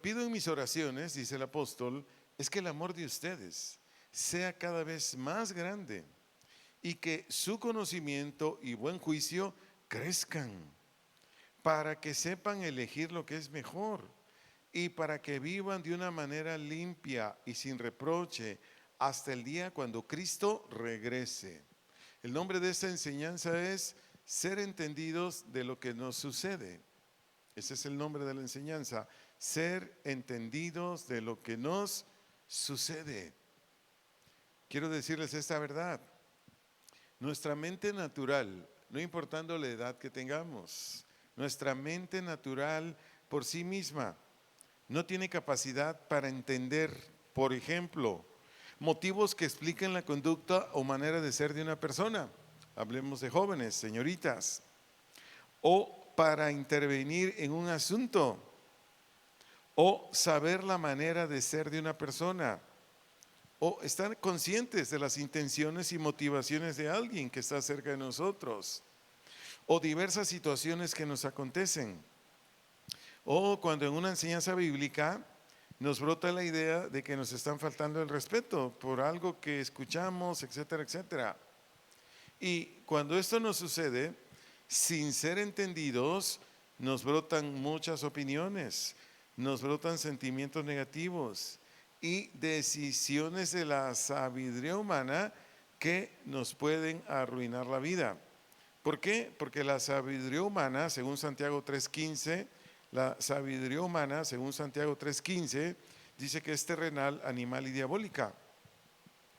Pido en mis oraciones, dice el apóstol, es que el amor de ustedes sea cada vez más grande y que su conocimiento y buen juicio crezcan para que sepan elegir lo que es mejor y para que vivan de una manera limpia y sin reproche hasta el día cuando Cristo regrese. El nombre de esta enseñanza es ser entendidos de lo que nos sucede. Ese es el nombre de la enseñanza, ser entendidos de lo que nos sucede. Quiero decirles esta verdad. Nuestra mente natural, no importando la edad que tengamos, nuestra mente natural por sí misma no tiene capacidad para entender, por ejemplo, motivos que expliquen la conducta o manera de ser de una persona. Hablemos de jóvenes, señoritas. O para intervenir en un asunto, o saber la manera de ser de una persona, o estar conscientes de las intenciones y motivaciones de alguien que está cerca de nosotros, o diversas situaciones que nos acontecen, o cuando en una enseñanza bíblica nos brota la idea de que nos están faltando el respeto por algo que escuchamos, etcétera, etcétera. Y cuando esto nos sucede, sin ser entendidos, nos brotan muchas opiniones, nos brotan sentimientos negativos y decisiones de la sabiduría humana que nos pueden arruinar la vida. ¿Por qué? Porque la sabiduría humana, según Santiago 3:15, la sabiduría humana, según Santiago 3:15, dice que es terrenal, animal y diabólica.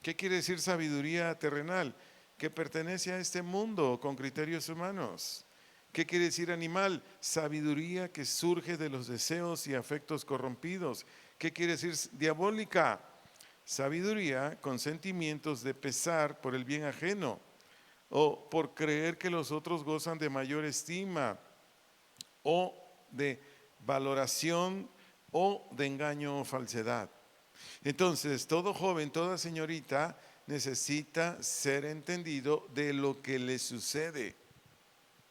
¿Qué quiere decir sabiduría terrenal? Que pertenece a este mundo con criterios humanos. ¿Qué quiere decir animal? Sabiduría que surge de los deseos y afectos corrompidos. ¿Qué quiere decir diabólica? Sabiduría con sentimientos de pesar por el bien ajeno o por creer que los otros gozan de mayor estima o de valoración o de engaño o falsedad. Entonces, todo joven, toda señorita necesita ser entendido de lo que le sucede.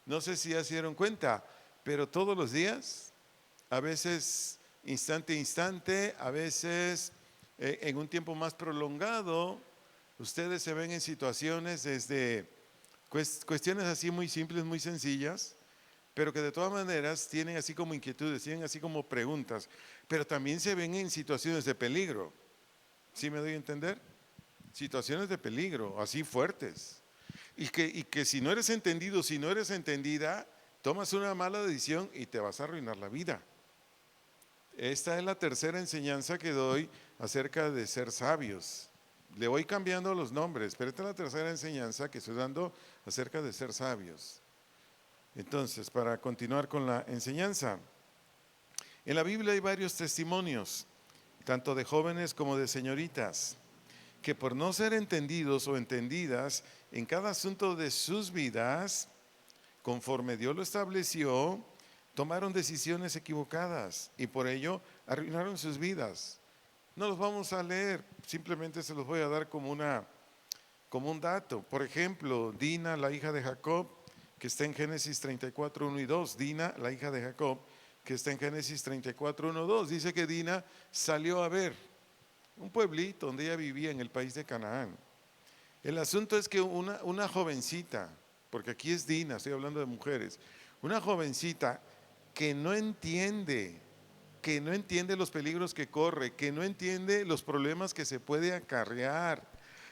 No sé si ya se dieron cuenta, pero todos los días, a veces instante a instante, a veces en un tiempo más prolongado, ustedes se ven en situaciones desde cuestiones así muy simples, muy sencillas, pero que de todas maneras tienen así como inquietudes, tienen así como preguntas, pero también se ven en situaciones de peligro. ¿Sí me doy a entender? Situaciones de peligro, así fuertes. Y que si no eres entendido, si no eres entendida, tomas una mala decisión y te vas a arruinar la vida. Esta es la tercera enseñanza que doy acerca de ser sabios. Le voy cambiando los nombres, pero esta es la tercera enseñanza que estoy dando acerca de ser sabios. Entonces, para continuar con la enseñanza, en la Biblia hay varios testimonios, tanto de jóvenes como de señoritas, que por no ser entendidos o entendidas en cada asunto de sus vidas, conforme Dios lo estableció, tomaron decisiones equivocadas y por ello arruinaron sus vidas. No los vamos a leer, simplemente se los voy a dar como un dato. Por ejemplo, Dina, la hija de Jacob, que está en Génesis 34, 1 y 2. Dina, la hija de Jacob, que está en Génesis 34, 1 y 2. Dice que Dina salió a ver un pueblito donde ella vivía en el país de Canaán. El asunto es que una jovencita, porque aquí es Dina, estoy hablando de mujeres, una jovencita que no entiende los peligros que corre, que no entiende los problemas que se puede acarrear.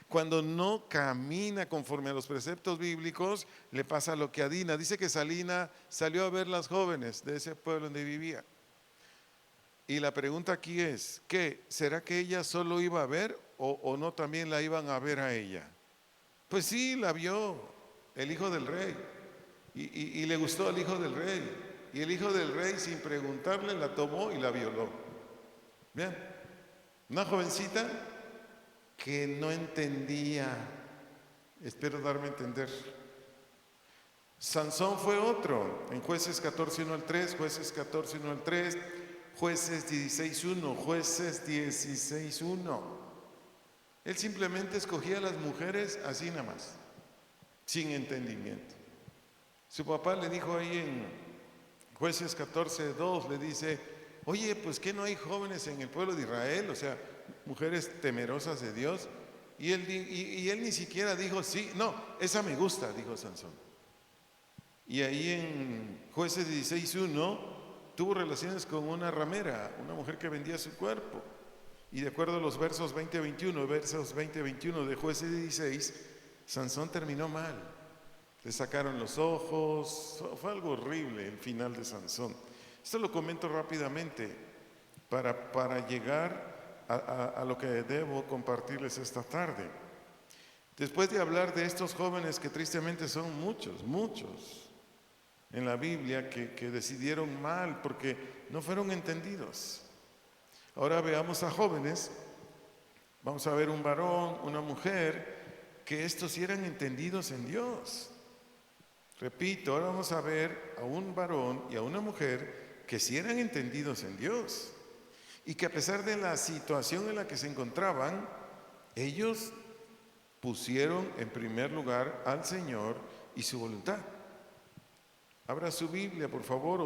Cuando no camina conforme a los preceptos bíblicos, le pasa lo que a Dina. Dice que Salina salió a ver las jóvenes de ese pueblo donde vivía. Y la pregunta aquí es, ¿qué? ¿Será que ella solo iba a ver o no también la iban a ver a ella? Pues sí, la vio el hijo del rey y le gustó al hijo del rey. Y el hijo del rey sin preguntarle la tomó y la violó. Vean, una jovencita que no entendía, espero darme a entender. Sansón fue otro, en Jueces 14, 1 al 3, Jueces 14, 1 al 3, Jueces 16, 1, Jueces 16, 1. Él simplemente escogía a las mujeres así nada más, sin entendimiento. Su papá le dijo ahí en Jueces 14, 2, le dice, Oye, pues que no hay jóvenes en el pueblo de Israel, o sea, mujeres temerosas de Dios. Y él ni siquiera dijo, sí, no, esa me gusta, dijo Sansón. Y ahí en Jueces 16:1 tuvo relaciones con una ramera, una mujer que vendía su cuerpo. Y de acuerdo a los versos 20-21 de Jueces 16, Sansón terminó mal. Le sacaron los ojos, fue algo horrible el final de Sansón. Esto lo comento rápidamente para llegar a lo que debo compartirles esta tarde. Después de hablar de estos jóvenes que tristemente son muchos en la Biblia que decidieron mal porque no fueron entendidos. Ahora veamos a jóvenes, vamos a ver un varón, una mujer, que estos sí eran entendidos en Dios. Repito, ahora vamos a ver a un varón y a una mujer que sí eran entendidos en Dios y que a pesar de la situación en la que se encontraban, ellos pusieron en primer lugar al Señor y su voluntad. Abra su Biblia, por favor,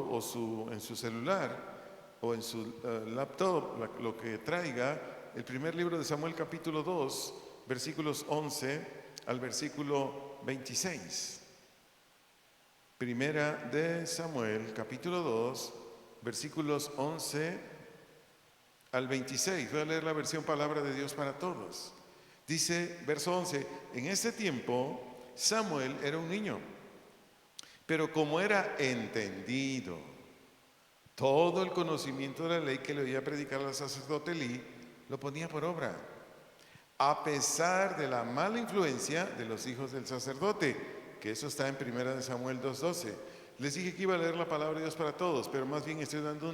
en su celular o en su laptop, lo que traiga, el primer libro de Samuel capítulo 2, versículos 11 al versículo 26. Primera de Samuel capítulo 2, versículos 11 al 26. Voy a leer la versión Palabra de Dios para Todos. Dice, verso 11, en ese tiempo Samuel era un niño, pero como era entendido todo el conocimiento de la ley que le oía predicar al sacerdote Elí, lo ponía por obra, a pesar de la mala influencia de los hijos del sacerdote, que eso está en Primera de Samuel 2:12. Les dije que iba a leer la palabra de Dios para todos, pero más bien estoy dando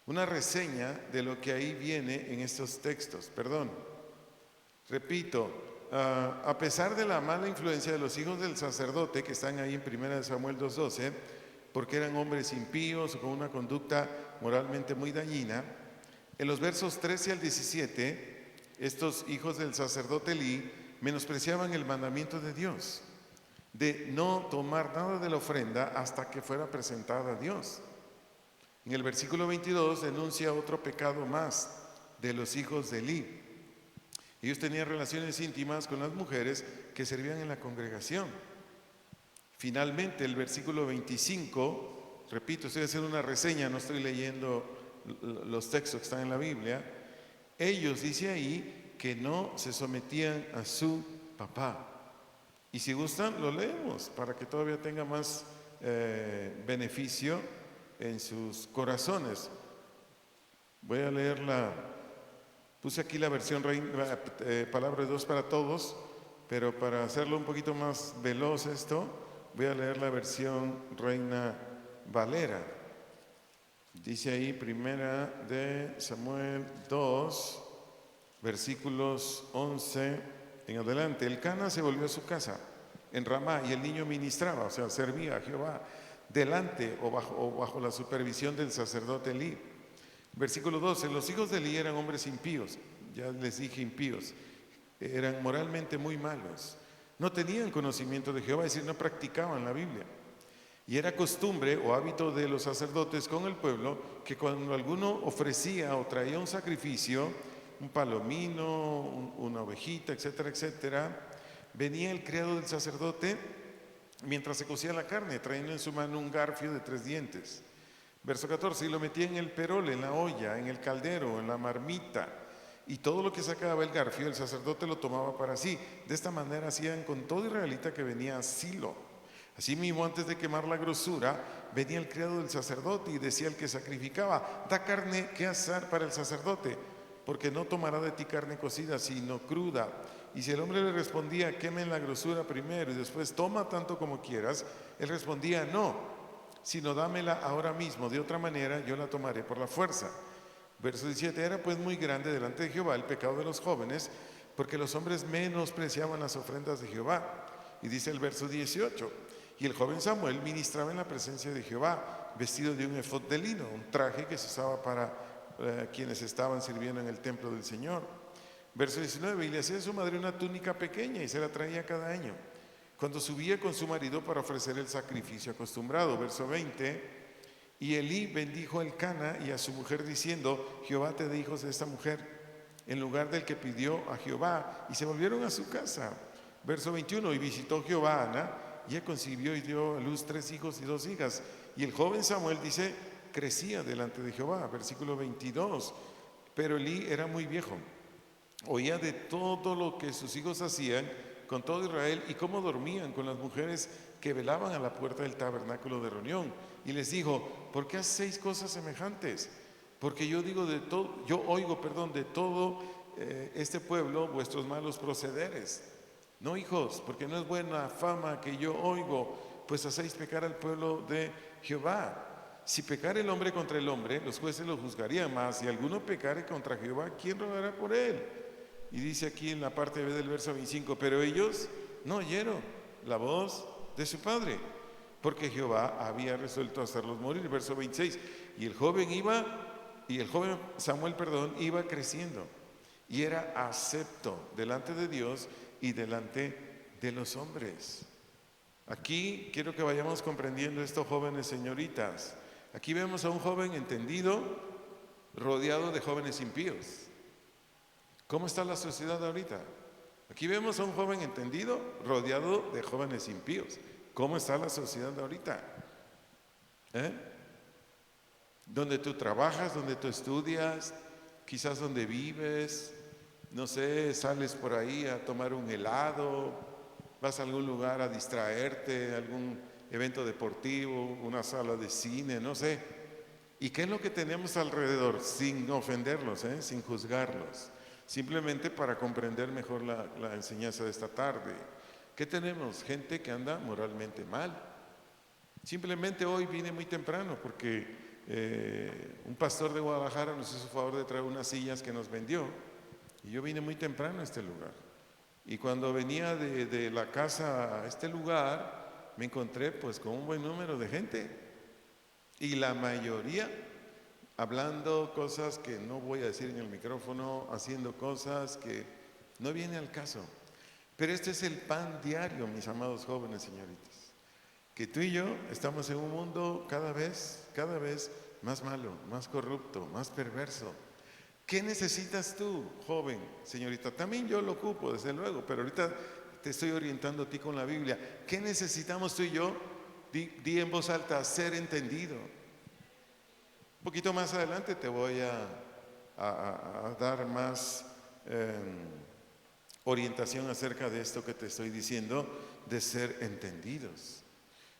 una reseña de lo que ahí viene en estos textos. Perdón. Repito, a pesar de la mala influencia de los hijos del sacerdote que están ahí en Primera de Samuel 2:12, porque eran hombres impíos o con una conducta moralmente muy dañina, en los versos 13 al 17, estos hijos del sacerdote Elí menospreciaban el mandamiento de Dios de no tomar nada de la ofrenda hasta que fuera presentada a Dios. En el versículo 22 denuncia otro pecado más de los hijos de Elí. Ellos tenían relaciones íntimas con las mujeres que servían en la congregación. Finalmente, el versículo 25, repito, estoy haciendo una reseña, no estoy leyendo los textos que están en la Biblia. Ellos, dice ahí, que no se sometían a su papá. Y si gustan, lo leemos para que todavía tenga más beneficio en sus corazones. Voy a leerla. Puse aquí la versión Palabra de Dios para Todos, pero para hacerlo un poquito más veloz esto, voy a leer la versión Reina Valera. Dice ahí, Primera de Samuel 2, versículos 11 en adelante. Elcana se volvió a su casa en Ramá y el niño ministraba, o sea, servía a Jehová delante o bajo la supervisión del sacerdote Elí. Versículo 12, los hijos de Elí eran hombres impíos, ya les dije impíos, eran moralmente muy malos, no tenían conocimiento de Jehová, es decir, no practicaban la Biblia. Y era costumbre o hábito de los sacerdotes con el pueblo que cuando alguno ofrecía o traía un sacrificio, un palomino, una ovejita, etcétera, etcétera, venía el criado del sacerdote mientras se cocía la carne, trayendo en su mano un garfio de 3 dientes. Verso 14, y lo metía en el perol, en la olla, en el caldero, en la marmita, y todo lo que sacaba el garfio, el sacerdote lo tomaba para sí. De esta manera hacían con todo israelita que venía a Silo. Asimismo, antes de quemar la grosura, venía el criado del sacerdote y decía al que sacrificaba, da carne que asar para el sacerdote, porque no tomará de ti carne cocida, sino cruda. Y si el hombre le respondía, quemen la grosura primero y después toma tanto como quieras, él respondía, no, sino dámela ahora mismo, de otra manera yo la tomaré por la fuerza. Verso 17, era pues muy grande delante de Jehová el pecado de los jóvenes, porque los hombres menospreciaban las ofrendas de Jehová. Y dice el verso 18, y el joven Samuel ministraba en la presencia de Jehová, vestido de un efod de lino, un traje que se usaba para quienes estaban sirviendo en el templo del Señor. Verso 19, y le hacía a su madre una túnica pequeña y se la traía cada año, cuando subía con su marido para ofrecer el sacrificio acostumbrado. Verso 20, Y Elí bendijo a Elcana y a su mujer diciendo: Jehová te dé hijos de esta mujer, en lugar del que pidió a Jehová. Y se volvieron a su casa. Verso 21, y visitó Jehová a Ana, y ella concibió y dio a luz 3 hijos y 2 hijas. Y el joven Samuel, dice, crecía delante de Jehová. Versículo 22, pero Elí era muy viejo, oía de todo lo que sus hijos hacían con todo Israel y cómo dormían con las mujeres que velaban a la puerta del tabernáculo de reunión. Y les dijo: ¿por qué hacéis cosas semejantes? Porque yo digo de todo, yo oigo, perdón, de todo este pueblo vuestros malos procederes. No, hijos, porque no es buena fama que yo oigo, pues hacéis pecar al pueblo de Jehová. Si pecare el hombre contra el hombre, los jueces lo juzgarían más. Si alguno pecare contra Jehová, ¿quién rogará por él? Y dice aquí en la parte B del verso 25, pero ellos no oyeron la voz de su padre, porque Jehová había resuelto hacerlos morir. Verso 26, y el joven Samuel, iba creciendo y era acepto delante de Dios y delante de los hombres. Aquí quiero que vayamos comprendiendo esto, jóvenes señoritas. Aquí vemos a un joven entendido rodeado de jóvenes impíos. ¿Cómo está la sociedad ahorita? Aquí vemos a un joven entendido rodeado de jóvenes impíos. ¿Cómo está la sociedad ahorita? Donde tú trabajas, donde tú estudias, quizás donde vives, no sé, sales por ahí a tomar un helado, vas a algún lugar a distraerte, algún evento deportivo, una sala de cine, no sé. ¿Y qué es lo que tenemos alrededor? Sin ofenderlos, sin juzgarlos, simplemente para comprender mejor la enseñanza de esta tarde. ¿Qué tenemos? Gente que anda moralmente mal. Simplemente hoy vine muy temprano porque un pastor de Guadalajara nos hizo favor de traer unas sillas que nos vendió, y yo vine muy temprano a este lugar. Y cuando venía de la casa a este lugar, me encontré pues con un buen número de gente, y la mayoría hablando cosas que no voy a decir en el micrófono, haciendo cosas que no viene al caso. Pero este es el pan diario, mis amados jóvenes señoritas, que tú y yo estamos en un mundo cada vez más malo, más corrupto, más perverso. ¿Qué necesitas tú, joven señorita? También yo lo ocupo, desde luego, pero ahorita te estoy orientando a ti con la Biblia. ¿Qué necesitamos tú y yo? Di en voz alta: ser entendido. Un poquito más adelante te voy a dar más orientación acerca de esto que te estoy diciendo, de ser entendidos.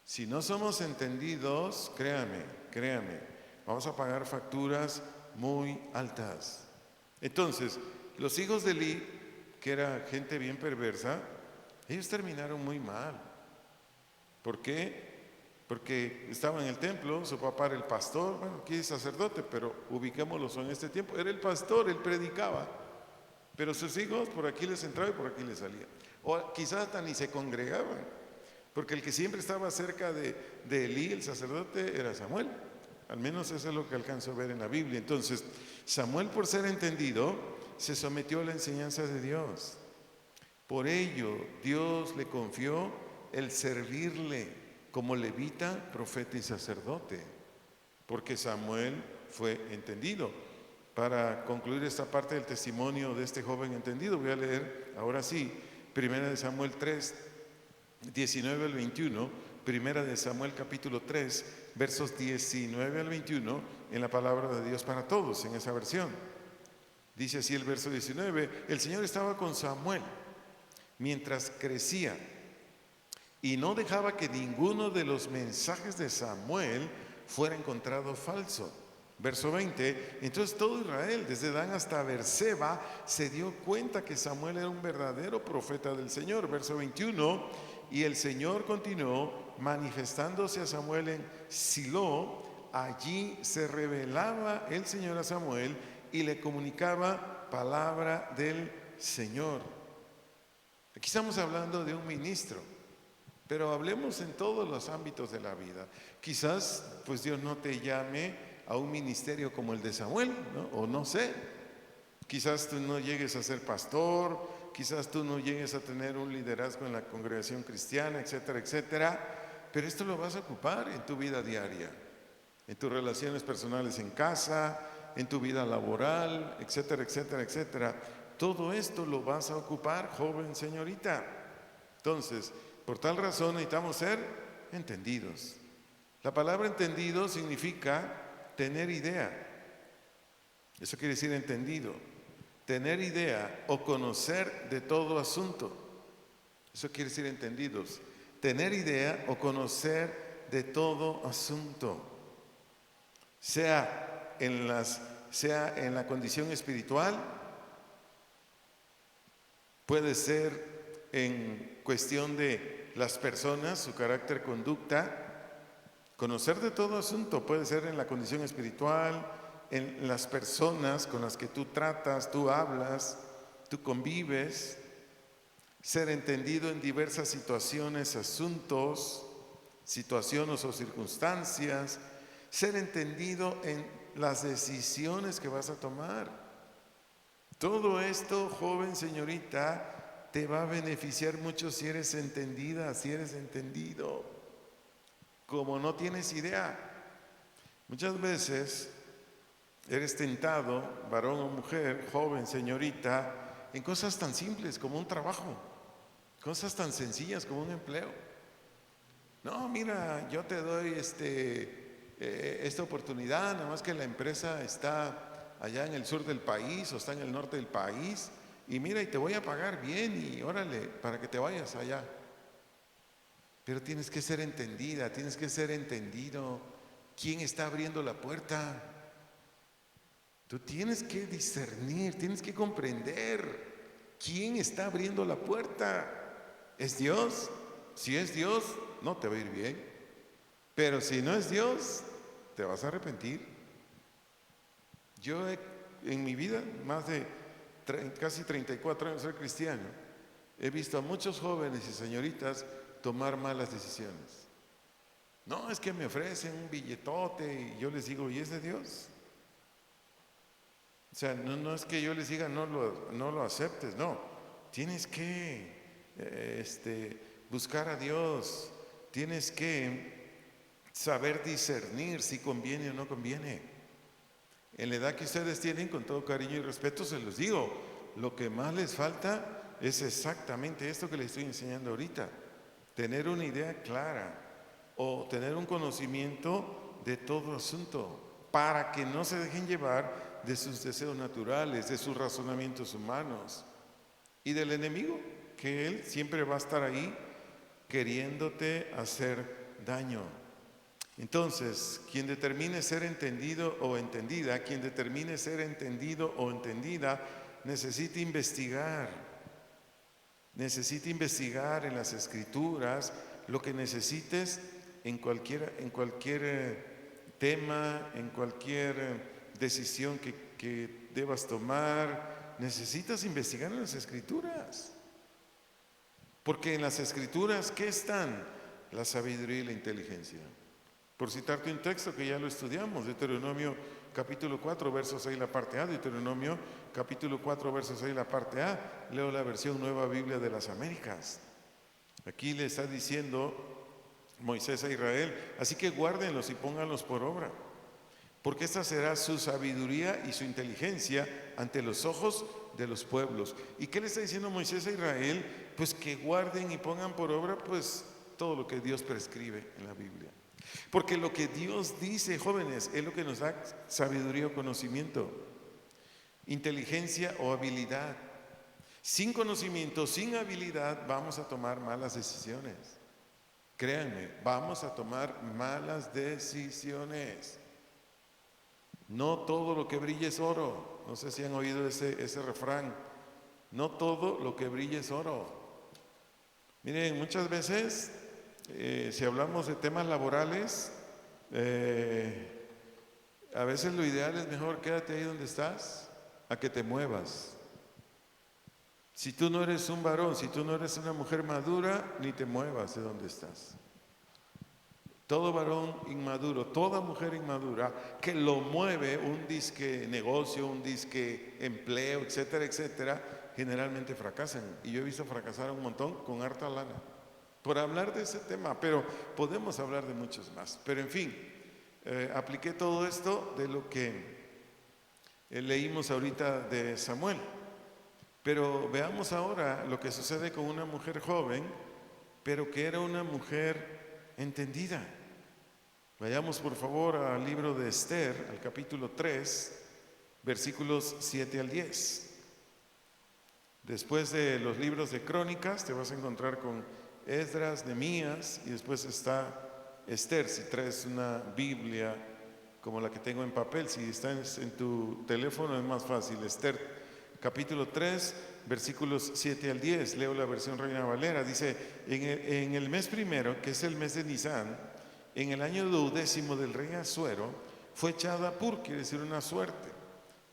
Si no somos entendidos, créame, vamos a pagar facturas muy altas. Entonces, los hijos de Elí, que era gente bien perversa, ellos terminaron muy mal. ¿Por qué? Porque estaba en el templo, su papá era el pastor, bueno, aquí es sacerdote, pero ubiquémoslo en este tiempo, era el pastor, él predicaba, pero sus hijos por aquí les entraban y por aquí les salían. O quizás hasta ni se congregaban, porque el que siempre estaba cerca de Elí, el sacerdote, era Samuel. Al menos eso es lo que alcanzo a ver en la Biblia. Entonces, Samuel, por ser entendido, se sometió a la enseñanza de Dios. Por ello, Dios le confió el servirle como levita, profeta y sacerdote, porque Samuel fue entendido. Para concluir esta parte del testimonio de este joven entendido, voy a leer ahora sí, 1 Samuel 3, 19 al 21, 1 Samuel capítulo 3, versos 19 al 21, en la palabra de Dios para todos, en esa versión. Dice así el verso 19: el Señor estaba con Samuel mientras crecía, y no dejaba que ninguno de los mensajes de Samuel fuera encontrado falso. Verso 20, entonces todo Israel, desde Dan hasta Berseba, se dio cuenta que Samuel era un verdadero profeta del Señor. Verso 21, y el Señor continuó manifestándose a Samuel en Silo. Allí se revelaba el Señor a Samuel y le comunicaba palabra del Señor. Aquí estamos hablando de un ministro, pero hablemos en todos los ámbitos de la vida. Quizás pues Dios no te llame a un ministerio como el de Samuel, ¿no? O no sé, quizás tú no llegues a ser pastor, quizás tú no llegues a tener un liderazgo en la congregación cristiana, etcétera, etcétera, pero esto lo vas a ocupar en tu vida diaria. en tus relaciones personales en casa, en tu vida laboral, etcétera, etcétera, etcétera. Todo esto lo vas a ocupar, joven señorita. Entonces, por tal razón necesitamos ser entendidos. La palabra entendido significa tener idea. Eso quiere decir entendido. Tener idea o conocer de todo asunto. Eso quiere decir entendidos. Tener idea o conocer de todo asunto. Sea en la condición espiritual, puede ser en cuestión de las personas, su carácter, conducta. Conocer de todo asunto puede ser en la condición espiritual, en las personas con las que tú tratas, tú hablas, tú convives. Ser entendido en diversas situaciones, asuntos, situaciones o circunstancias. Ser entendido en las decisiones que vas a tomar. Todo esto, joven señorita, te va a beneficiar mucho si eres entendida, si eres entendido. Como no tienes idea. Muchas veces eres tentado, varón o mujer, joven, señorita, en cosas tan simples como un trabajo, cosas tan sencillas como un empleo. No, mira, yo te doy esta oportunidad, nada más que la empresa está allá en el sur del país o está en el norte del país, y mira, y te voy a pagar bien y órale, para que te vayas allá. Pero tienes que ser entendida, tienes que ser entendido. ¿Quién está abriendo la puerta? Tú tienes que discernir, tienes que comprender quién está abriendo la puerta. ¿Es Dios? Si es Dios, no te va a ir bien. Pero si no es Dios, te vas a arrepentir. Yo en mi vida, más de casi 34 años de ser cristiano, he visto a muchos jóvenes y señoritas tomar malas decisiones. No, es que me ofrecen un billetote y yo les digo, ¿y es de Dios? O sea, no es que yo les diga no lo aceptes, no. Tienes que buscar a Dios, tienes que saber discernir si conviene o no conviene. En la edad que ustedes tienen, con todo cariño y respeto, se los digo, lo que más les falta es exactamente esto que les estoy enseñando ahorita. Tener una idea clara o tener un conocimiento de todo asunto para que no se dejen llevar de sus deseos naturales, de sus razonamientos humanos y del enemigo, que él siempre va a estar ahí queriéndote hacer daño. Entonces, quien determine ser entendido o entendida, quien determine ser entendido o entendida, necesita investigar en las escrituras lo que necesites en cualquier tema, en cualquier decisión que debas tomar. Necesitas investigar en las escrituras, porque en las escrituras, ¿qué están? La sabiduría y la inteligencia. Por citarte un texto que ya lo estudiamos, Deuteronomio capítulo 4, verso 6, la parte A, Deuteronomio capítulo 4, verso 6, la parte A, leo la versión Nueva Biblia de las Américas. Aquí le está diciendo Moisés a Israel, así que guárdenlos y pónganlos por obra, porque esta será su sabiduría y su inteligencia ante los ojos de los pueblos. ¿Y qué le está diciendo Moisés a Israel? Pues que guarden y pongan por obra pues todo lo que Dios prescribe en la Biblia. Porque lo que Dios dice, jóvenes, es lo que nos da sabiduría o conocimiento, inteligencia o habilidad. Sin conocimiento, sin habilidad, vamos a tomar malas decisiones. Créanme, vamos a tomar malas decisiones. No todo lo que brilla es oro. No sé si han oído ese refrán. No todo lo que brilla es oro. Miren, muchas veces, si hablamos de temas laborales, a veces lo ideal es mejor quédate ahí donde estás a que te muevas. Si tú no eres un varón, si tú no eres una mujer madura, ni te muevas de donde estás. Todo varón inmaduro, toda mujer inmadura que lo mueve un disque negocio, un disque empleo, etcétera, etcétera, generalmente fracasan. Y yo he visto fracasar un montón con harta lana por hablar de ese tema, pero podemos hablar de muchos más. Pero en fin, apliqué todo esto de lo que leímos ahorita de Samuel. Pero veamos ahora lo que sucede con una mujer joven, pero que era una mujer entendida. Vayamos por favor al libro de Esther, al capítulo 3, versículos 7 al 10. Después de los libros de Crónicas te vas a encontrar con Esdras, Nehemías, y después está Esther. Si traes una Biblia como la que tengo en papel, si está en tu teléfono es más fácil. Esther capítulo 3, versículos 7 al 10. Leo la versión Reina Valera. Dice: en el mes primero, que es el mes de Nisán, en el año 12º del rey Asuero, fue echada Pur, quiere decir una suerte.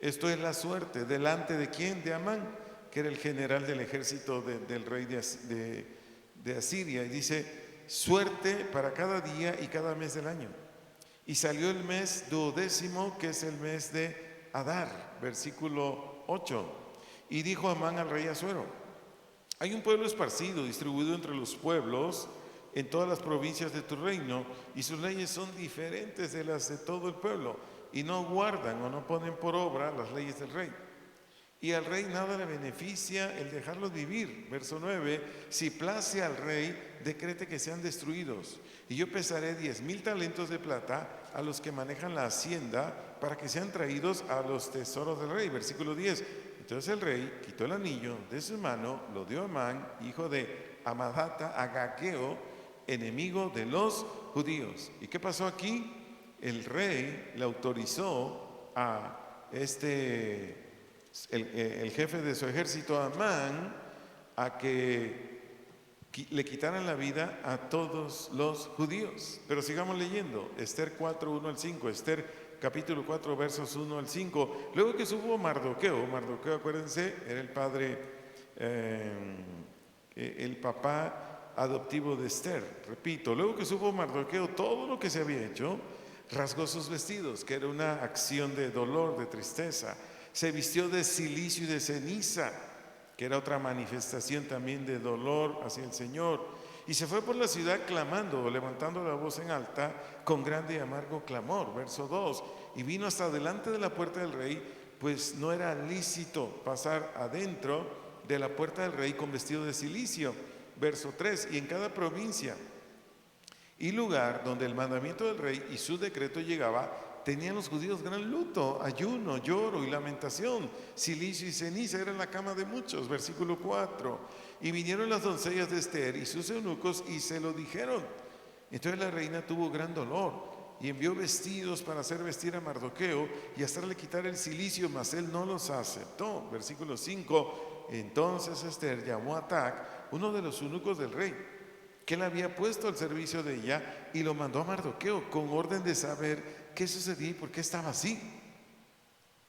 Esto es la suerte. ¿Delante de quién? De Amán, que era el general del ejército del rey de Asiria. Y dice: suerte para cada día y cada mes del año. Y salió el mes 12º, que es el mes de Adar, versículo 8. Y dijo Amán al rey Asuero: hay un pueblo esparcido, distribuido entre los pueblos en todas las provincias de tu reino, y sus leyes son diferentes de las de todo el pueblo, y no guardan o no ponen por obra las leyes del rey. Y al rey nada le beneficia el dejarlos vivir. Verso 9: si place al rey, decrete que sean destruidos, y yo pesaré 10,000 talentos de plata a los que manejan la hacienda, para que sean traídos a los tesoros del rey. Versículo 10: entonces el rey quitó el anillo de su mano, lo dio a Amán, hijo de Amadata, agageo, enemigo de los judíos. ¿Y qué pasó aquí? El rey le autorizó a el jefe de su ejército, Amán, a que le quitaran la vida a todos los judíos. Pero sigamos leyendo. Esther 4, 1 al 5. Esther capítulo 4, versos 1 al 5. Luego que supo Mardoqueo, acuérdense, era el padre, el papá adoptivo de Esther. Repito, luego que supo Mardoqueo todo lo que se había hecho, rasgó sus vestidos, que era una acción de dolor, de tristeza. Se vistió de cilicio y de ceniza, que era otra manifestación también de dolor hacia el Señor. Y se fue por la ciudad clamando, levantando la voz en alta, con grande y amargo clamor. Verso 2: y vino hasta delante de la puerta del rey, pues no era lícito pasar adentro de la puerta del rey con vestido de cilicio. Verso 3: y en cada provincia y lugar donde el mandamiento del rey y su decreto llegaba, tenían los judíos gran luto, ayuno, lloro y lamentación. Cilicio y ceniza era la cama de muchos. Versículo 4: y vinieron las doncellas de Esther y sus eunucos y se lo dijeron. Entonces la reina tuvo gran dolor y envió vestidos para hacer vestir a Mardoqueo y hacerle quitar el cilicio, mas él no los aceptó. Versículo 5: entonces Esther llamó a Tac, uno de los eunucos del rey, que él había puesto al servicio de ella, y lo mandó a Mardoqueo con orden de saber qué sucedía y por qué estaba así.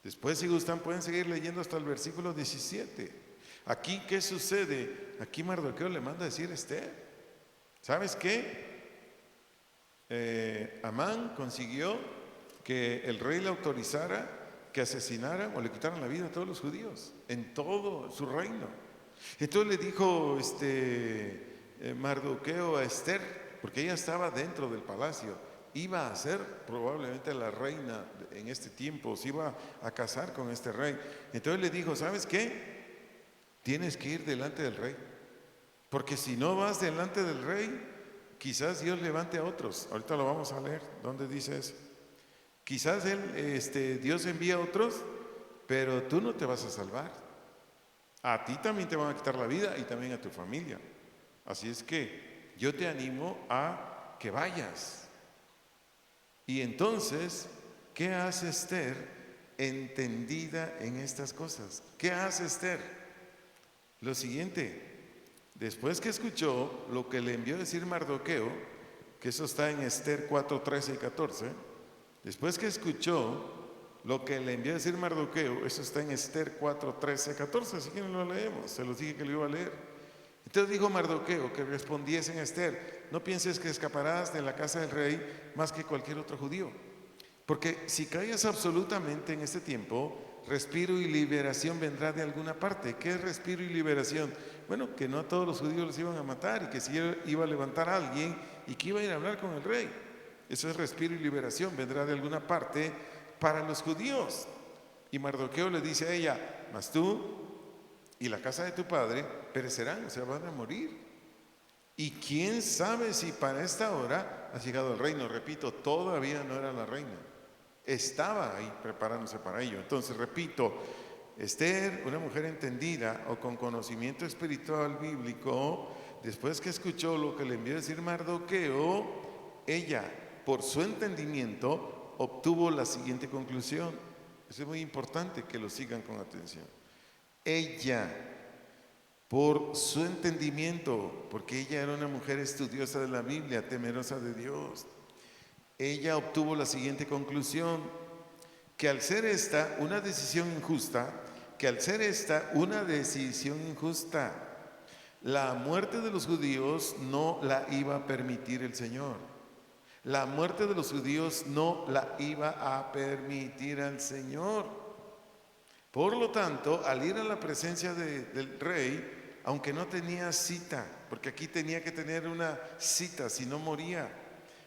Después, si gustan, pueden seguir leyendo hasta el versículo 17. Aquí, ¿qué sucede? Aquí Mardoqueo le manda a decir a Esther: ¿sabes qué? Amán consiguió que el rey le autorizara que asesinaran o le quitaran la vida a todos los judíos en todo su reino. Entonces le dijo Mardoqueo a Esther, porque ella estaba dentro del palacio, iba a ser probablemente la reina en este tiempo, se iba a casar con este rey. Entonces le dijo: ¿sabes qué? Tienes que ir delante del rey, porque si no vas delante del rey, quizás Dios levante a otros. Ahorita lo vamos a leer. ¿Dónde dice eso? Quizás Dios envía a otros, pero tú no te vas a salvar. A ti también te van a quitar la vida y también a tu familia. Así es que yo te animo a que vayas. Y entonces, ¿qué hace Esther entendida en estas cosas? ¿Qué hace Esther? Lo siguiente: después que escuchó lo que le envió a decir Mardoqueo, que eso está en Esther 4, 13 y 14, después que escuchó lo que le envió a decir Mardoqueo, eso está en Esther 4, 13, 14, así que no lo leemos, se los dije que lo iba a leer. Entonces dijo Mardoqueo que respondiesen a Esther: no pienses que escaparás de la casa del rey más que cualquier otro judío, porque si callas absolutamente en este tiempo, respiro y liberación vendrá de alguna parte. ¿Qué es respiro y liberación? Bueno, que no a todos los judíos los iban a matar, y que si iba a levantar a alguien y que iba a ir a hablar con el rey. Eso es respiro y liberación, vendrá de alguna parte para los judíos. Y Mardoqueo le dice a ella, mas tú y la casa de tu padre perecerán, o sea, van a morir. Y quién sabe si para esta hora has llegado al reino. Repito, todavía no era la reina, estaba ahí preparándose para ello. Entonces, repito, Esther, una mujer entendida o con conocimiento espiritual bíblico, después que escuchó lo que le envió a decir Mardoqueo, ella, por su entendimiento, obtuvo la siguiente conclusión. Eso es muy importante que lo sigan con atención. Ella, por su entendimiento, porque ella era una mujer estudiosa de la Biblia, temerosa de Dios, ella obtuvo la siguiente conclusión: que al ser esta una decisión injusta, la muerte de los judíos no la iba a permitir el Señor. La muerte de los judíos no la iba a permitir al Señor. Por lo tanto, al ir a la presencia del rey, aunque no tenía cita, porque aquí tenía que tener una cita, si no moría,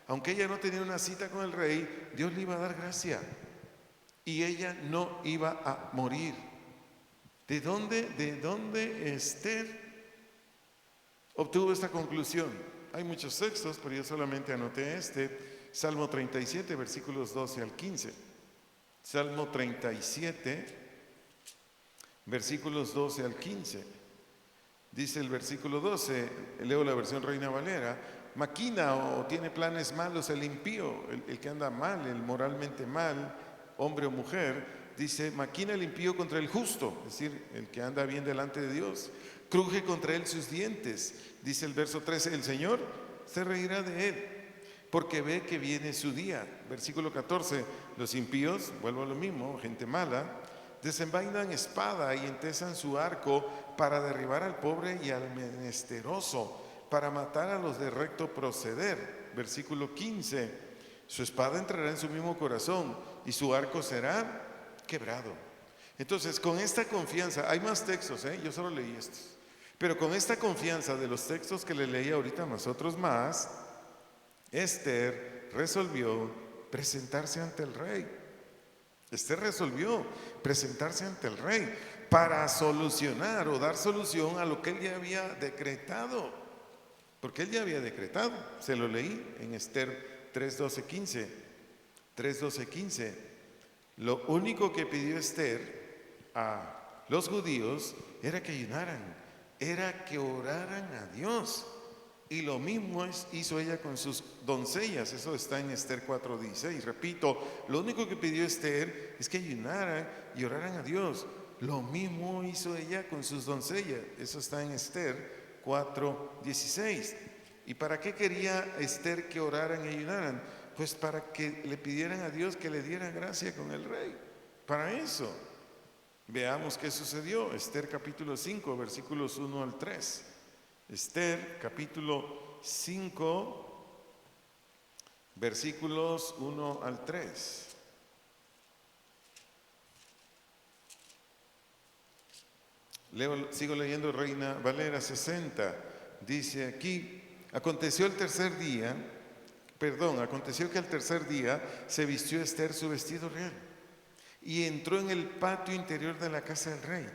aunque ella no tenía una cita con el rey, Dios le iba a dar gracia y ella no iba a morir. ¿De dónde Esther obtuvo esta conclusión? Hay muchos textos, pero yo solamente anoté este: Salmo 37, versículos 12 al 15. Salmo 37, versículos 12 al 15. Dice el versículo 12, leo la versión Reina Valera: maquina o tiene planes malos el impío, el que anda mal, el moralmente mal, hombre o mujer. Dice, maquina el impío contra el justo, es decir, el que anda bien delante de Dios. Cruje contra él sus dientes. Dice el verso 13, el Señor se reirá de él, porque ve que viene su día. Versículo 14, los impíos, vuelvo a lo mismo, gente mala, desenvainan espada y entesan su arco para derribar al pobre y al menesteroso, para matar a los de recto proceder. Versículo 15, su espada entrará en su mismo corazón y su arco será quebrado. Entonces, con esta confianza, hay más textos, yo solo leí estos, pero con esta confianza de los textos que le leí ahorita, más otros más, Esther resolvió presentarse ante el rey. Esther resolvió presentarse ante el rey para solucionar o dar solución a lo que él ya había decretado, porque él ya había decretado. Se lo leí en Esther 3:12-15. 3:12-15. Lo único que pidió Esther a los judíos era que ayunaran, era que oraran a Dios. Y lo mismo hizo ella con sus doncellas. Eso está en Esther 4:16. Repito, lo único que pidió Esther es que ayunaran y oraran a Dios. Lo mismo hizo ella con sus doncellas. Eso está en Esther 4:16. ¿Y para qué quería Esther que oraran y ayunaran? Pues para que le pidieran a Dios que le diera gracia con el rey. Para eso. Veamos qué sucedió. Esther capítulo 5, versículos 1 al 3. Esther capítulo 5, versículos 1 al 3. Sigo leyendo Reina Valera 60. Dice aquí, aconteció que al tercer día se vistió Esther su vestido real y entró en el patio interior de la casa del rey,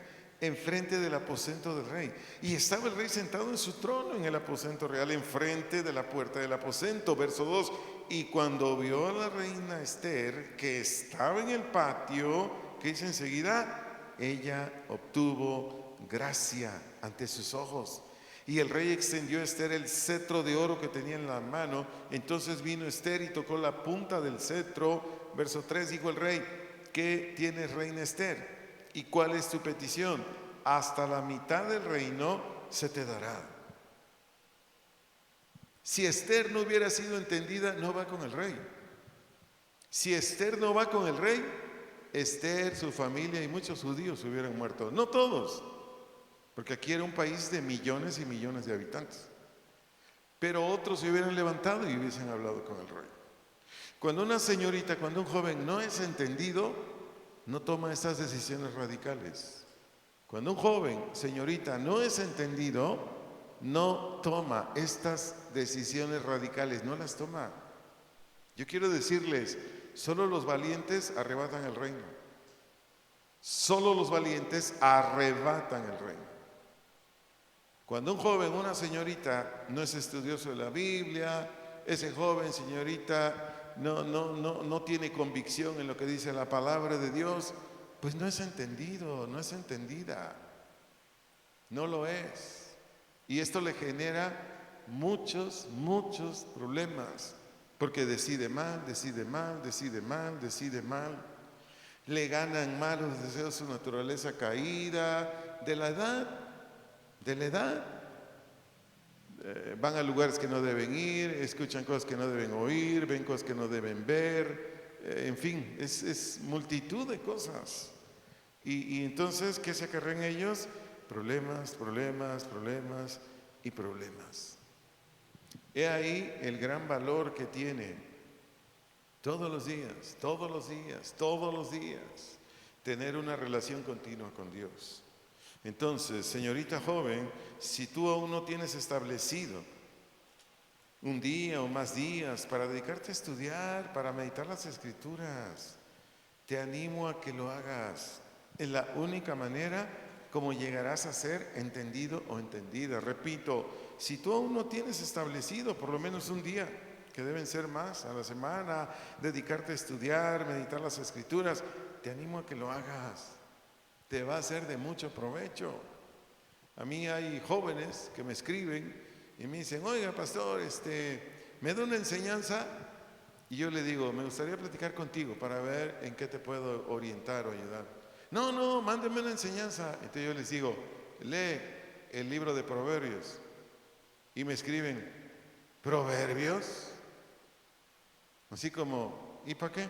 enfrente del aposento del rey. Y estaba el rey sentado en su trono en el aposento real, enfrente de la puerta del aposento. Verso 2, y cuando vio a la reina Esther que estaba en el patio, ¿qué dice enseguida? Ella obtuvo gracia ante sus ojos. Y el rey extendió a Esther el cetro de oro que tenía en la mano. Entonces vino Esther y tocó la punta del cetro. Verso 3, dijo el rey, ¿qué tienes, reina Esther? ¿Y cuál es tu petición? Hasta la mitad del reino se te dará. Si Esther no hubiera sido entendida, no va con el rey. Si Esther no va con el rey, Esther, su familia y muchos judíos hubieran muerto. No todos, porque aquí era un país de millones y millones de habitantes. Pero otros se hubieran levantado y hubiesen hablado con el rey. Cuando una señorita, cuando un joven no es entendido, no toma estas decisiones radicales. Cuando un joven, señorita, no es entendido, no toma estas decisiones radicales, no las toma. Yo quiero decirles, solo los valientes arrebatan el reino. Solo los valientes arrebatan el reino. Cuando un joven, una señorita no es estudioso de la Biblia, ese joven, señorita, no tiene convicción en lo que dice la palabra de Dios, pues no es entendido, no es entendida, no lo es. Y esto le genera muchos problemas, porque decide mal, decide mal, decide mal, decide mal. Le ganan malos deseos, su naturaleza caída, de la edad. Van a lugares que no deben ir, escuchan cosas que no deben oír, ven cosas que no deben ver, en fin, es multitud de cosas. Y entonces, ¿qué se acarrean ellos? Problemas y problemas. He ahí el gran valor que tiene todos los días, tener una relación continua con Dios. Entonces, señorita joven, si tú aún no tienes establecido un día o más días para dedicarte a estudiar, para meditar las Escrituras, te animo a que lo hagas. Es la única manera como llegarás a ser entendido o entendida. Repito, si tú aún no tienes establecido por lo menos un día, que deben ser más a la semana, dedicarte a estudiar, meditar las Escrituras, te animo a que lo hagas. Te va a ser de mucho provecho. A mí hay jóvenes que me escriben y me dicen, oiga, pastor, ¿me da una enseñanza? Y yo le digo, me gustaría platicar contigo para ver en qué te puedo orientar o ayudar. No, mándeme una enseñanza. Entonces yo les digo, lee el libro de Proverbios. Y me escriben, ¿Proverbios? Así como, ¿y para qué?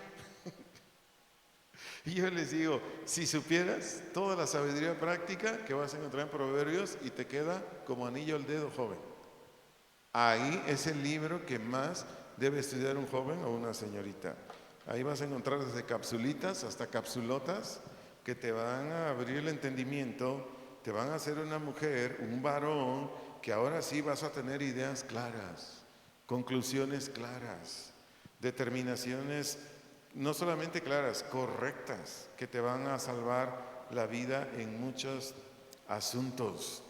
Y yo les digo, si supieras toda la sabiduría práctica que vas a encontrar en Proverbios y te queda como anillo al dedo, joven. Ahí es el libro que más debe estudiar un joven o una señorita. Ahí vas a encontrar desde capsulitas hasta capsulotas que te van a abrir el entendimiento, te van a hacer una mujer, un varón, que ahora sí vas a tener ideas claras, conclusiones claras, determinaciones no solamente claras, correctas, que te van a salvar la vida en muchos asuntos.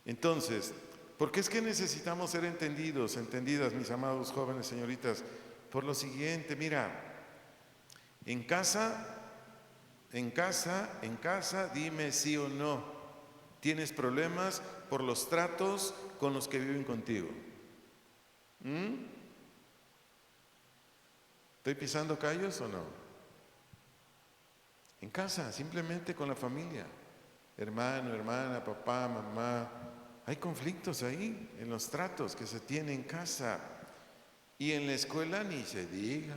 Entonces, ¿por qué es que necesitamos ser entendidos, entendidas, mis amados jóvenes, señoritas? Por lo siguiente, mira, en casa, dime sí o no. ¿Tienes problemas por los tratos con los que viven contigo? ¿Estoy pisando callos o no? En casa, simplemente con la familia. Hermano, hermana, papá, mamá. Hay conflictos ahí en los tratos que se tienen en casa. Y en la escuela ni se diga.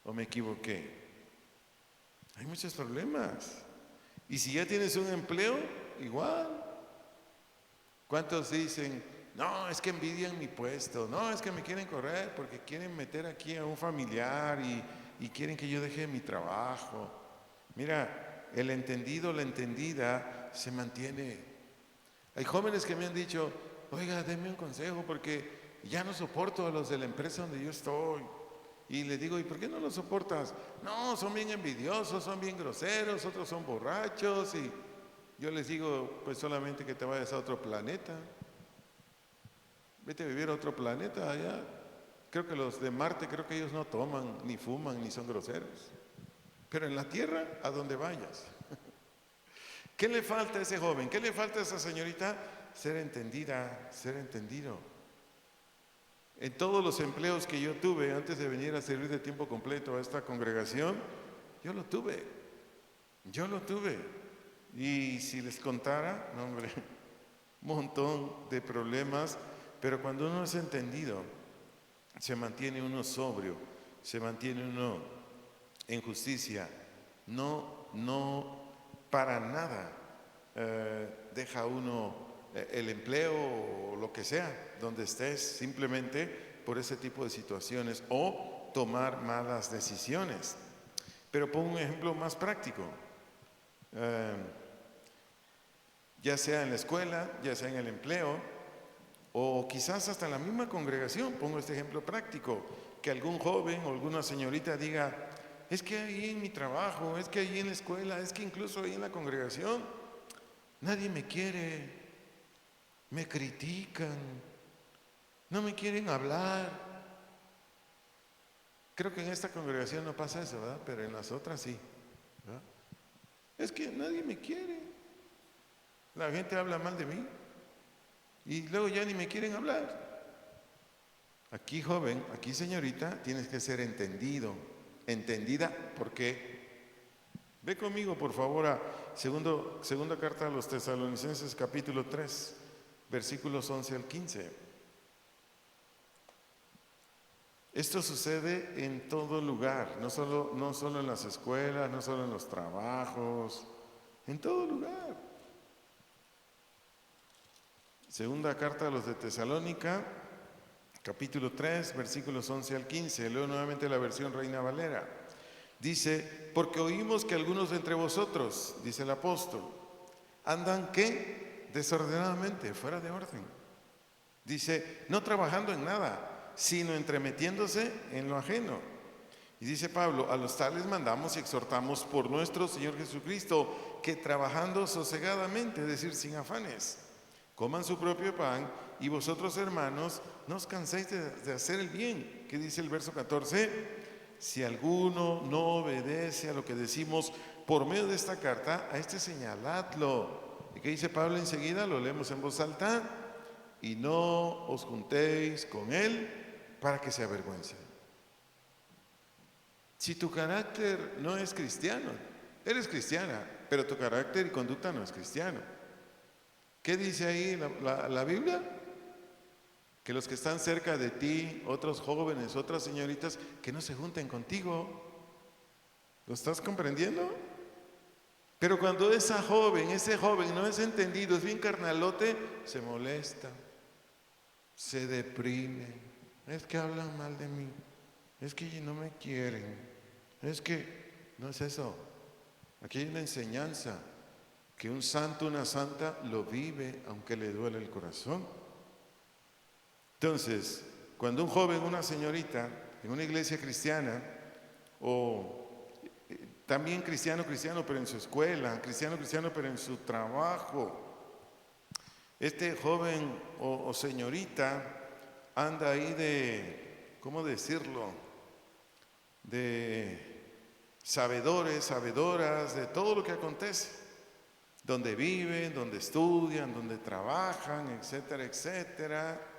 ¿O me equivoqué? Hay muchos problemas. Y si ya tienes un empleo, igual. ¿Cuántos dicen, no, es que envidian mi puesto, no, es que me quieren correr porque quieren meter aquí a un familiar y quieren que yo deje mi trabajo? Mira, el entendido, la entendida se mantiene. Hay jóvenes que me han dicho, oiga, denme un consejo porque ya no soporto a los de la empresa donde yo estoy. Y le digo, ¿y por qué no los soportas? No, son bien envidiosos, son bien groseros, otros son borrachos. Y yo les digo, pues solamente que te vayas a otro planeta. Vete a vivir a otro planeta allá. Creo que los de Marte, creo que ellos no toman, ni fuman, ni son groseros. Pero en la Tierra, a donde vayas. ¿Qué le falta a ese joven? ¿Qué le falta a esa señorita? Ser entendida, ser entendido. En todos los empleos que yo tuve antes de venir a servir de tiempo completo a esta congregación, yo lo tuve. Y si les contara, no, hombre, un montón de problemas, pero cuando uno es entendido, se mantiene uno sobrio, se mantiene uno en justicia, no para nada deja uno el empleo o lo que sea, donde estés, simplemente por ese tipo de situaciones o tomar malas decisiones. Pero pongo un ejemplo más práctico. Ya sea en la escuela, ya sea en el empleo, o quizás hasta en la misma congregación, pongo este ejemplo práctico. que algún joven o alguna señorita diga, es que ahí en mi trabajo, es que ahí en la escuela, es que incluso ahí en la congregación, nadie me quiere, me critican, no me quieren hablar. Creo que en esta congregación no pasa eso, ¿verdad? Pero en las otras sí, ¿verdad? Es que nadie me quiere. La gente habla mal de mí y luego ya ni me quieren hablar. Aquí, joven, aquí, señorita, tienes que ser entendido, entendida, porque ve conmigo, por favor, a segunda carta a los Tesalonicenses, capítulo 3, versículos 11 al 15. Esto sucede en todo lugar, no solo en las escuelas, no solo en los trabajos, en todo lugar. Segunda carta a los de Tesalónica, capítulo 3, versículos 11 al 15. Leo nuevamente la versión Reina Valera. Dice, porque oímos que algunos de entre vosotros, dice el apóstol, andan ¿qué? Desordenadamente, fuera de orden. Dice, no trabajando en nada, sino entremetiéndose en lo ajeno. Y dice Pablo, a los tales mandamos y exhortamos por nuestro Señor Jesucristo, que trabajando sosegadamente, es decir, sin afanes, coman su propio pan, y vosotros, hermanos, no os canséis de hacer el bien. ¿Qué dice el verso 14? Si alguno no obedece a lo que decimos por medio de esta carta, a este señaladlo. ¿Y qué dice Pablo enseguida? Lo leemos en voz alta. Y no os juntéis con él para que se avergüence. Si tu carácter no es cristiano, eres cristiana, pero tu carácter y conducta no es cristiano. ¿Qué dice ahí la Biblia? Que los que están cerca de ti, otros jóvenes, otras señoritas, que no se junten contigo. ¿Lo estás comprendiendo? Pero cuando ese joven no es entendido, es bien carnalote, se molesta, se deprime. Es que hablan mal de mí, es que no me quieren, es que no es eso. Aquí hay una enseñanza que un santo, una santa lo vive aunque le duele el corazón. Entonces, cuando un joven, una señorita en una iglesia cristiana, o también cristiano pero en su escuela, cristiano pero en su trabajo, este joven o señorita anda ahí de, ¿cómo decirlo?, de sabedores, sabedoras de todo lo que acontece, donde viven, donde estudian, donde trabajan, etcétera, etcétera,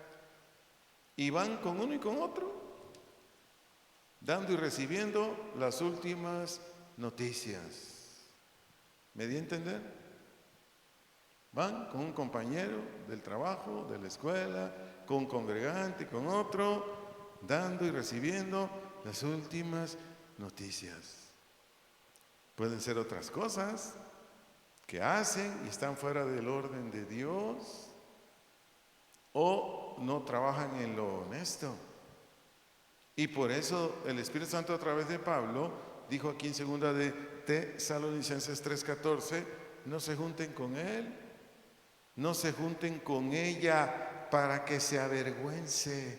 y van con uno y con otro, dando y recibiendo las últimas noticias. ¿Me di a entender? Van con un compañero del trabajo, de la escuela, con un congregante, con otro, dando y recibiendo las últimas noticias. Pueden ser otras cosas que hacen y están fuera del orden de Dios, o no trabajan en lo honesto. Y por eso el Espíritu Santo, a través de Pablo, dijo aquí en segunda de Tesalonicenses 3:14, no se junten con él, no se junten con ella para que se avergüence.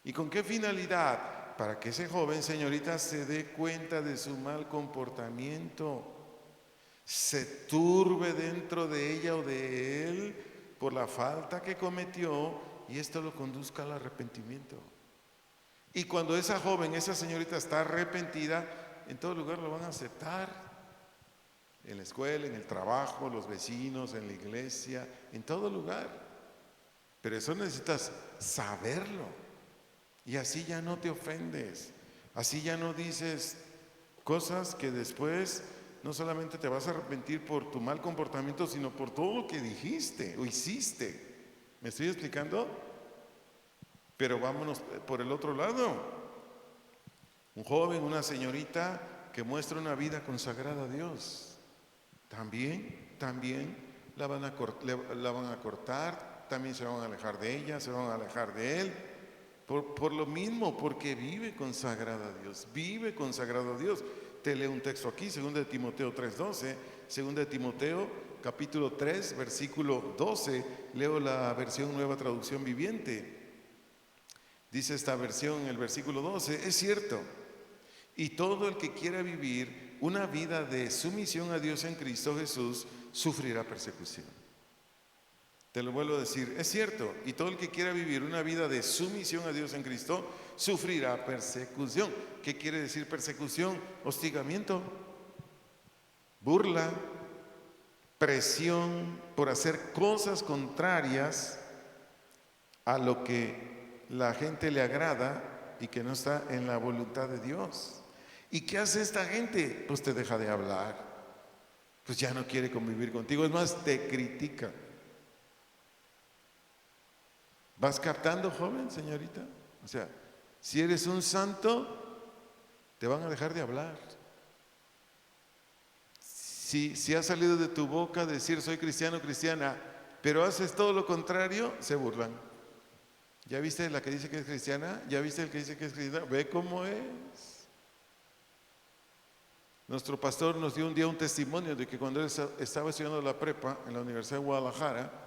¿Y con qué finalidad? Para que ese joven, señorita, se dé cuenta de su mal comportamiento, se turbe dentro de ella o de él por la falta que cometió, y esto lo conduzca al arrepentimiento. Y cuando esa joven, esa señorita está arrepentida, en todo lugar lo van a aceptar. En la escuela, en el trabajo, los vecinos, en la iglesia, en todo lugar. Pero eso necesitas saberlo. Y así ya no te ofendes. Así ya no dices cosas que después no solamente te vas a arrepentir por tu mal comportamiento, sino por todo lo que dijiste o hiciste. ¿Me estoy explicando? Pero vámonos por el otro lado. Un joven, una señorita que muestra una vida consagrada a Dios, también la van a cortar, también se van a alejar de ella, se van a alejar de él, por lo mismo, porque vive consagrada a Dios, vive consagrado a Dios. Te leo un texto aquí, 2 de Timoteo 3:12, 2 de Timoteo capítulo 3, versículo 12, leo la versión Nueva Traducción Viviente. Dice esta versión en el versículo 12, es cierto, y todo el que quiera vivir una vida de sumisión a Dios en Cristo Jesús sufrirá persecución. Te lo vuelvo a decir, es cierto, y todo el que quiera vivir una vida de sumisión a Dios en Cristo sufrirá persecución. ¿Qué quiere decir persecución? Hostigamiento, burla, presión por hacer cosas contrarias a lo que la gente le agrada y que no está en la voluntad de Dios. ¿Y qué hace esta gente? Pues te deja de hablar, pues ya no quiere convivir contigo, es más, te critica. ¿Vas captando, joven, señorita? O sea, si eres un santo, te van a dejar de hablar. Si ha salido de tu boca decir soy cristiano, cristiana, pero haces todo lo contrario, se burlan. ¿Ya viste la que dice que es cristiana? ¿Ya viste el que dice que es cristiano? Ve cómo es. Nuestro pastor nos dio un día un testimonio de que cuando él estaba estudiando la prepa en la Universidad de Guadalajara,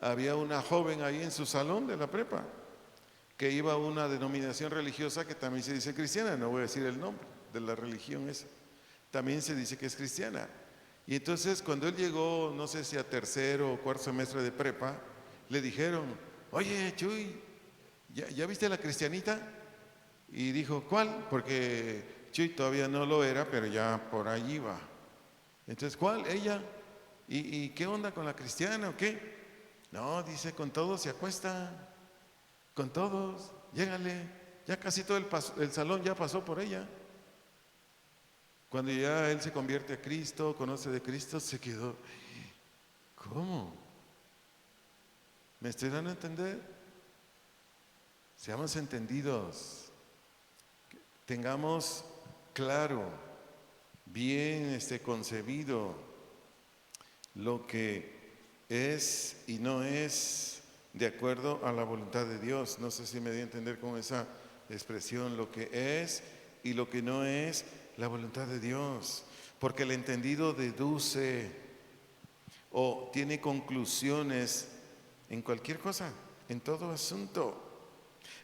había una joven ahí en su salón de la prepa que iba a una denominación religiosa que también se dice cristiana, no voy a decir el nombre de la religión esa, también se dice que es cristiana. Y entonces cuando él llegó, no sé si a tercero o cuarto semestre de prepa, le dijeron, oye Chuy, ¿ya viste a la cristianita? Y dijo, ¿cuál? Porque Chuy todavía no lo era, pero ya por allí va. Entonces, ¿cuál? Ella. ¿Y qué onda con la cristiana o qué? No, dice, con todos se acuesta, con todos, llégale, ya casi todo el salón ya pasó por ella. Cuando ya él se convierte a Cristo, conoce de Cristo, se quedó, ¿cómo? ¿Me estoy dando a entender? Seamos entendidos, tengamos claro, bien concebido lo que es y no es de acuerdo a la voluntad de Dios. No sé si me di a entender con esa expresión, lo que es y lo que no es la voluntad de Dios. Porque el entendido deduce o tiene conclusiones en cualquier cosa, en todo asunto,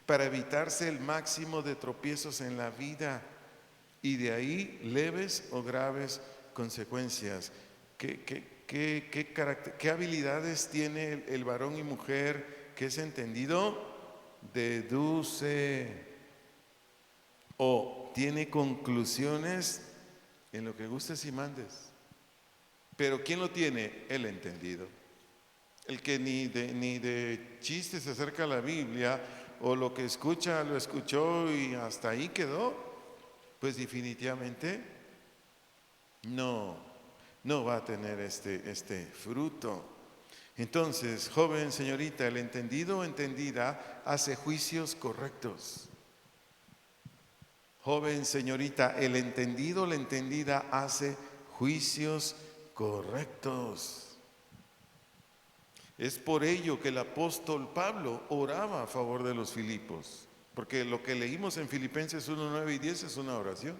para evitarse el máximo de tropiezos en la vida y de ahí leves o graves consecuencias. ¿Qué habilidades tiene el varón y mujer que es entendido? Deduce o tiene conclusiones en lo que gustes y mandes. Pero ¿quién lo tiene? El entendido. El que ni de chiste se acerca a la Biblia o lo que escucha lo escuchó y hasta ahí quedó, pues definitivamente no va a tener este fruto. Entonces, joven, señorita, el entendido o entendida hace juicios correctos. Joven, señorita, el entendido o la entendida hace juicios correctos. Es por ello que el apóstol Pablo oraba a favor de los Filipos, porque lo que leímos en Filipenses 1, 9 y 10 es una oración.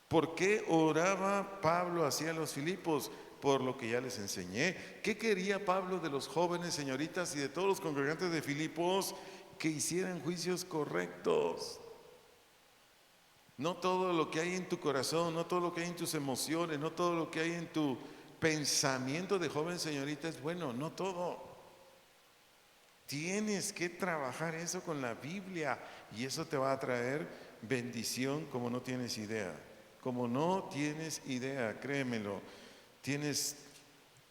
¿Por qué oraba Pablo hacia los Filipos? Por lo que ya les enseñé. ¿Qué quería Pablo de los jóvenes, señoritas, y de todos los congregantes de Filipos? Que hicieran juicios correctos. No todo lo que hay en tu corazón, no todo lo que hay en tus emociones, no todo lo que hay en tu pensamiento de joven, señorita, es bueno, no todo. Tienes que trabajar eso con la Biblia y eso te va a traer bendición como no tienes idea. Como no tienes idea, créemelo. Tienes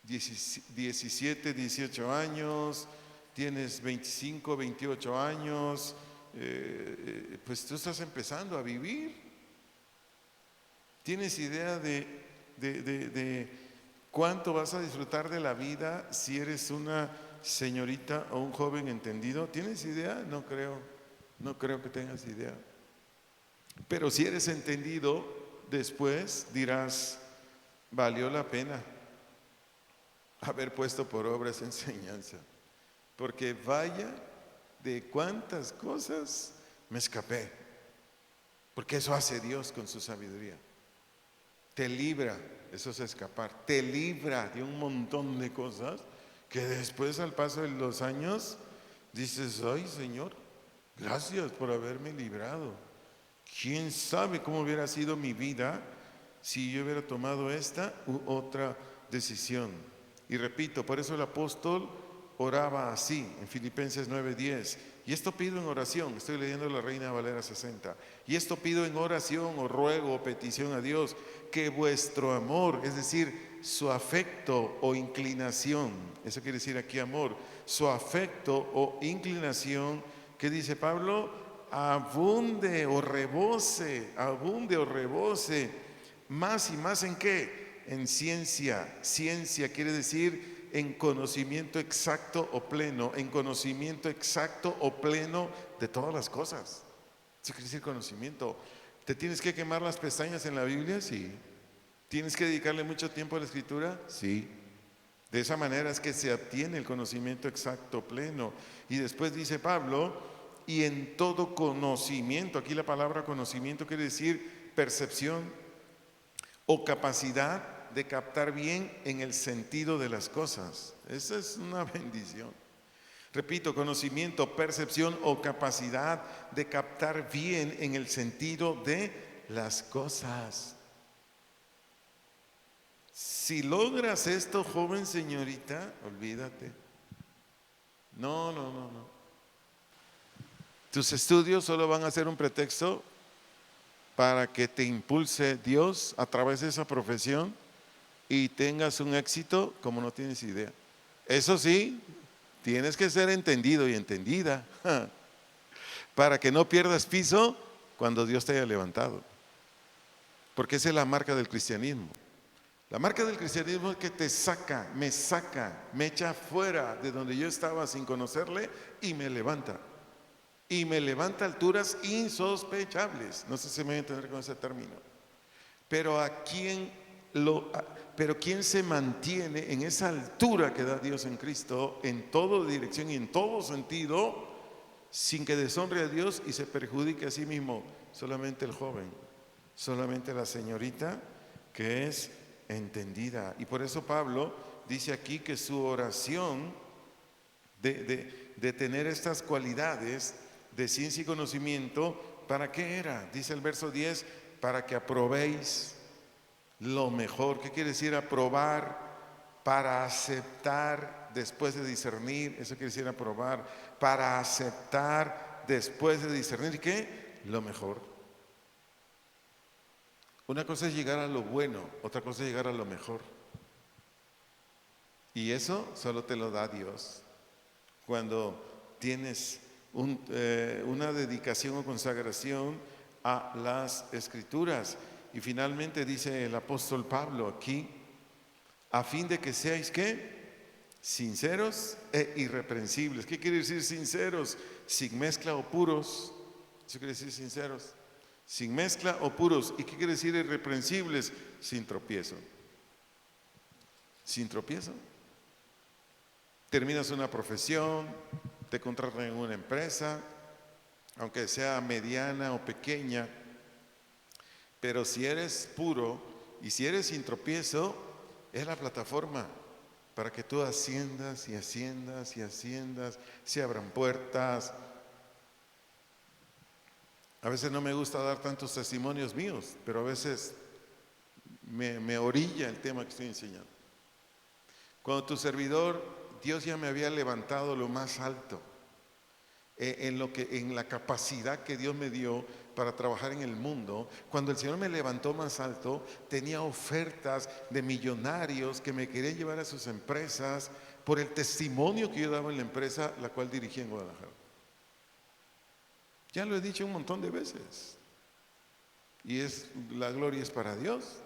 17, 18 años, tienes 25, 28 años, pues tú estás empezando a vivir. ¿Tienes idea de cuánto vas a disfrutar de la vida si eres una señorita o un joven entendido? ¿Tienes idea? No creo que tengas idea. Pero si eres entendido, después dirás, valió la pena haber puesto por obra esa enseñanza, porque vaya de cuántas cosas me escapé, porque eso hace Dios con su sabiduría. Te libra, eso es escapar, te libra de un montón de cosas que después al paso de los años dices, ay Señor, Gracias por haberme librado. ¿Quién sabe cómo hubiera sido mi vida si yo hubiera tomado esta u otra decisión? Y repito, por eso el apóstol oraba así en Filipenses 9:10. Y esto pido en oración, estoy leyendo la Reina Valera 60. Y esto pido en oración o ruego o petición a Dios, que vuestro amor, es decir, su afecto o inclinación, eso quiere decir aquí amor, su afecto o inclinación, ¿qué dice Pablo? Abunde o rebose, más y más ¿en qué? En ciencia. Ciencia quiere decir en conocimiento exacto o pleno, en conocimiento exacto o pleno de todas las cosas. Eso quiere decir conocimiento. ¿Te tienes que quemar las pestañas en la Biblia? Sí. ¿Tienes que dedicarle mucho tiempo a la escritura? Sí. De esa manera es que se obtiene el conocimiento exacto, pleno. Y después dice Pablo, y en todo conocimiento, aquí la palabra conocimiento quiere decir percepción o capacidad de captar bien en el sentido de las cosas. Esa es una bendición. Repito, conocimiento, percepción o capacidad de captar bien en el sentido de las cosas. Si logras esto, joven señorita, olvídate. No. Tus estudios solo van a ser un pretexto para que te impulse Dios a través de esa profesión y tengas un éxito como no tienes idea. Eso sí, tienes que ser entendido y entendida para que no pierdas piso cuando Dios te haya levantado. Porque esa es la marca del cristianismo. La marca del cristianismo es que te saca, me echa fuera de donde yo estaba sin conocerle y me levanta. Y me levanta a alturas insospechables. No sé si me voy a entender con ese término. Pero ¿quién se mantiene en esa altura que da Dios en Cristo, en toda dirección y en todo sentido, sin que deshonre a Dios y se perjudique a sí mismo? Solamente el joven, solamente la señorita que es entendida. Y por eso Pablo dice aquí que su oración de tener estas cualidades de ciencia y conocimiento, ¿para qué era? Dice el verso 10, para que aprobéis lo mejor. ¿Qué quiere decir aprobar? Para aceptar después de discernir. Eso quiere decir aprobar. Para aceptar después de discernir, ¿qué? Lo mejor. Una cosa es llegar a lo bueno, otra cosa es llegar a lo mejor. Y eso solo te lo da Dios. Cuando tienes una dedicación o consagración a las Escrituras. Y finalmente dice el apóstol Pablo aquí, a fin de que seáis ¿qué? Sinceros e irreprensibles. ¿Qué quiere decir sinceros? Sin mezcla o puros. Eso quiere decir sinceros. Sin mezcla o puros. ¿Y qué quiere decir irreprensibles? Sin tropiezo. Sin tropiezo. Terminas una profesión, te contratan en una empresa, aunque sea mediana o pequeña, pero si eres puro y si eres sin tropiezo, es la plataforma para que tú asciendas y asciendas y asciendas, se abran puertas. A veces no me gusta dar tantos testimonios míos, pero a veces me orilla el tema que estoy enseñando. Cuando tu servidor, Dios ya me había levantado lo más alto, en la capacidad que Dios me dio para trabajar en el mundo. Cuando el Señor me levantó más alto, tenía ofertas de millonarios que me querían llevar a sus empresas por el testimonio que yo daba en la empresa, la cual dirigía en Guadalajara. Ya lo he dicho un montón de veces. Y la gloria es para Dios.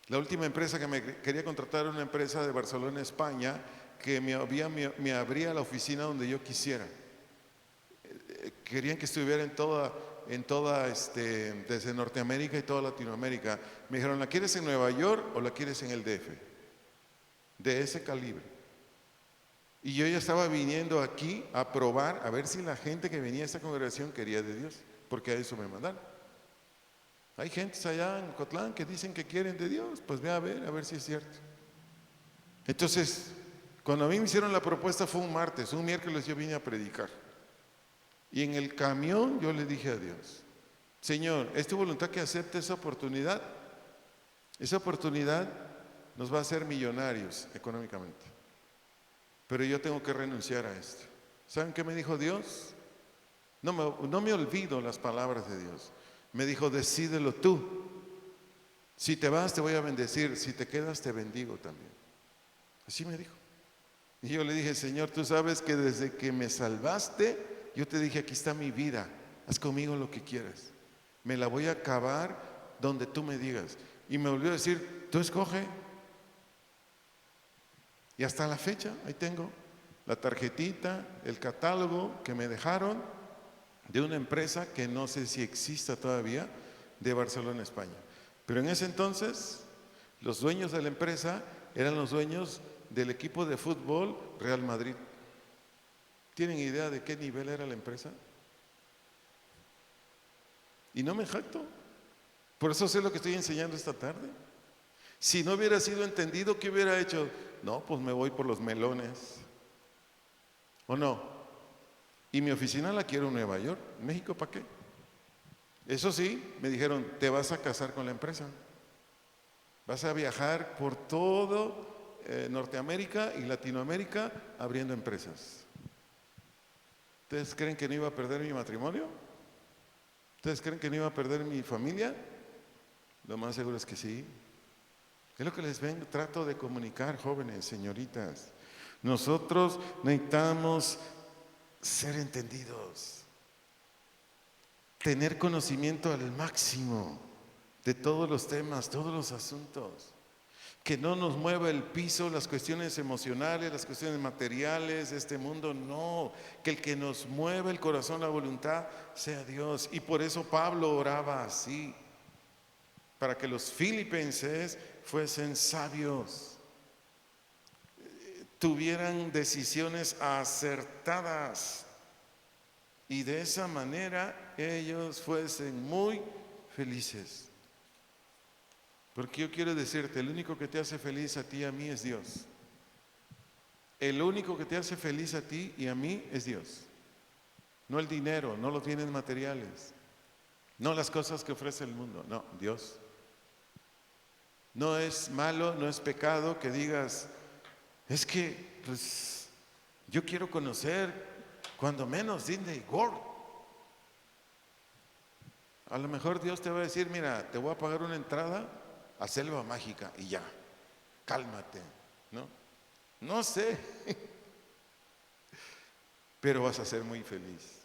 La última empresa que me quería contratar era una empresa de Barcelona, España, que me abría la oficina donde yo quisiera. Querían que estuviera desde Norteamérica y toda Latinoamérica. Me dijeron, ¿la quieres en Nueva York o la quieres en el DF? De ese calibre. Y yo ya estaba viniendo aquí a probar, a ver si la gente que venía a esta congregación quería de Dios, porque a eso me mandaron. Hay gentes allá en Cotlán que dicen que quieren de Dios, pues ve a ver si es cierto. Entonces, cuando a mí me hicieron la propuesta fue un martes, un miércoles yo vine a predicar. Y en el camión yo le dije a Dios, Señor, ¿es tu voluntad que acepte esa oportunidad? Esa oportunidad nos va a hacer millonarios económicamente. Pero yo tengo que renunciar a esto. ¿Saben qué me dijo Dios? No me olvido las palabras de Dios. Me dijo, decídelo tú. Si te vas te voy a bendecir, si te quedas te bendigo también. Así me dijo. Y yo le dije, Señor, tú sabes que desde que me salvaste, yo te dije, aquí está mi vida, haz conmigo lo que quieras. Me la voy a acabar donde tú me digas. Y me volvió a decir, tú escoge. Y hasta la fecha, ahí tengo la tarjetita, el catálogo que me dejaron de una empresa que no sé si exista todavía, de Barcelona, España. Pero en ese entonces, los dueños de la empresa eran los dueños del equipo de fútbol Real Madrid. ¿Tienen idea de qué nivel era la empresa? Y no me jacto. Por eso sé lo que estoy enseñando esta tarde. Si no hubiera sido entendido, ¿qué hubiera hecho? No, pues me voy por los melones. ¿O no? Y mi oficina la quiero en Nueva York. ¿México para qué? Eso sí, me dijeron, te vas a casar con la empresa. Vas a viajar por todo Norteamérica y Latinoamérica abriendo empresas. ¿Ustedes creen que no iba a perder mi matrimonio? ¿Ustedes creen que no iba a perder mi familia? Lo más seguro es que sí. Es lo que les vengo, trato de comunicar, jóvenes, señoritas. Nosotros necesitamos ser entendidos, tener conocimiento al máximo de todos los temas, todos los asuntos. Que no nos mueva el piso las cuestiones emocionales, las cuestiones materiales de este mundo, no. Que el que nos mueva el corazón, la voluntad, sea Dios. Y por eso Pablo oraba así, para que los filipenses fuesen sabios, tuvieran decisiones acertadas y de esa manera ellos fuesen muy felices. Porque yo quiero decirte, el único que te hace feliz a ti y a mí es Dios. El único que te hace feliz a ti y a mí es Dios. No el dinero, no los bienes materiales, no las cosas que ofrece el mundo, no, Dios. No es malo, no es pecado que digas, es que pues yo quiero conocer cuando menos Disney World. A lo mejor Dios te va a decir, mira, te voy a pagar una entrada a Selva Mágica y ya, cálmate, ¿no? No sé, pero vas a ser muy feliz.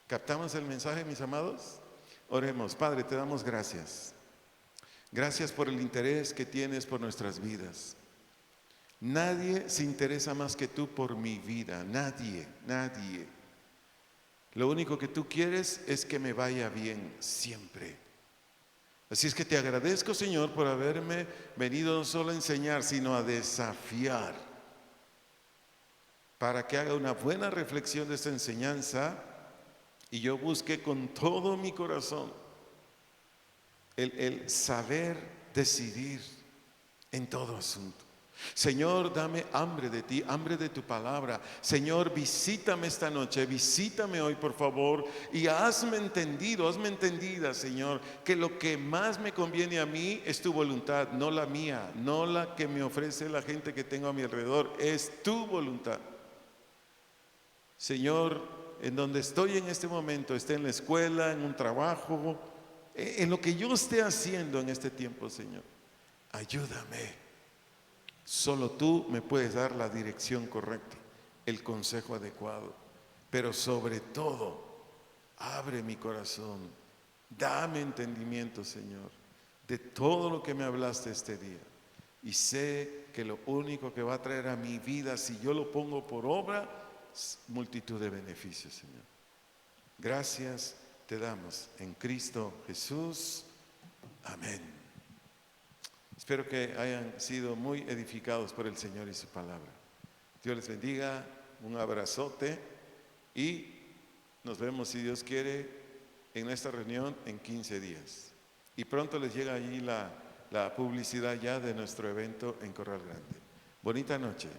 ¿Captamos el mensaje, mis amados? Oremos. Padre, te damos gracias. Gracias por el interés que tienes por nuestras vidas. Nadie se interesa más que tú por mi vida, nadie, nadie. Lo único que tú quieres es que me vaya bien siempre. Así es que te agradezco, Señor, por haberme venido no solo a enseñar, sino a desafiar, para que haga una buena reflexión de esta enseñanza y yo busque con todo mi corazón el saber decidir en todo asunto. Señor, dame hambre de ti, hambre de tu palabra. Señor, visítame esta noche, visítame hoy, por favor, y hazme entendido, hazme entendida, Señor, que lo que más me conviene a mí es tu voluntad, no la mía, no la que me ofrece la gente que tengo a mi alrededor, es tu voluntad. Señor, en donde estoy en este momento, esté en la escuela, en un trabajo, en lo que yo esté haciendo en este tiempo, Señor, ayúdame. Solo tú me puedes dar la dirección correcta, el consejo adecuado, pero sobre todo, abre mi corazón, dame entendimiento, Señor, de todo lo que me hablaste este día. Y sé que lo único que va a traer a mi vida, si yo lo pongo por obra, es multitud de beneficios, Señor. Gracias te damos en Cristo Jesús. Amén. Espero que hayan sido muy edificados por el Señor y su palabra. Dios les bendiga, un abrazote y nos vemos, si Dios quiere, en esta reunión en 15 días. Y pronto les llega allí la publicidad ya de nuestro evento en Corral Grande. Bonita noche.